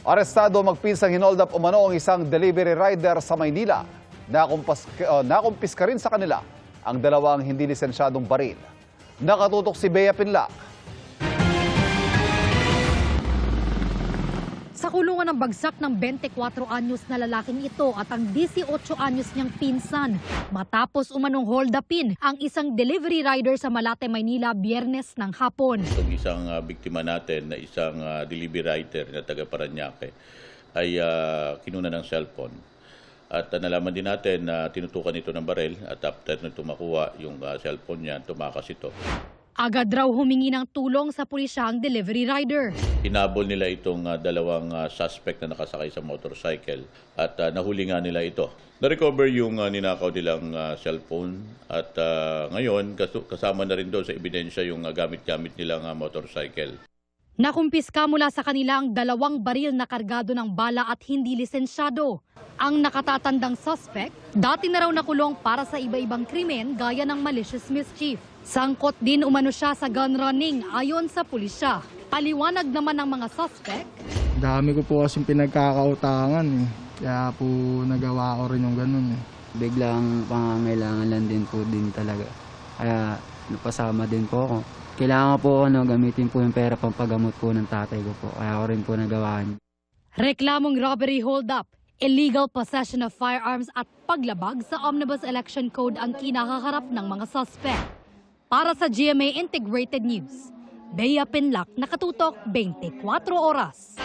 Arestado magpinsang hinold up umano ang isang delivery rider sa Maynila. Nakumpiska rin sa kanila ang dalawang hindi lisensyadong baril. Nakatutok si Bea Pinlac. Sa kulungan ng bagsak ng 24 anyos na lalaking ito at ang 18 anyos niyang pinsan matapos umanong hold-upin ang isang delivery rider sa Malate, Maynila, Biyernes ng hapon. Itong isang biktima natin na isang delivery rider na taga Parañaque ay kinuna ng cellphone. At nalaman din natin na tinutukan ito ng baril at after nito makuha yung cellphone niya, tumakas ito. Agad raw humingi ng tulong sa pulisya ang delivery rider. Hinabol nila itong dalawang suspect na nakasakay sa motorcycle at nahuli nga nila ito. Na-recover yung ninakaw nilang cellphone at ngayon kasama na rin doon sa ebidensya yung gamit-gamit nilang motorcycle. Nakumpiska mula sa kanila ang dalawang baril na kargado ng bala at hindi lisensyado. Ang nakatatandang suspect, dati na raw nakulong para sa iba-ibang krimen gaya ng malicious mischief. Sangkot din umano siya sa gun running ayon sa pulisya. Paliwanag naman ng mga suspect. Dami ko po kasing pinagkakautangan eh. Kaya po nagawa ko rin yung ganun eh. Biglang pangangailangan lang din po din talaga. Kaya napasama din po ako. Kailangan po gamitin po yung pera pampagamot po ng tatay ko po. Kaya ako rin po nagawa niyo. Reklamong robbery hold-up, illegal possession of firearms at paglabag sa Omnibus Election Code ang kinakaharap ng mga suspect. Para sa GMA Integrated News, Bea Pinlac, nakatutok 24 oras.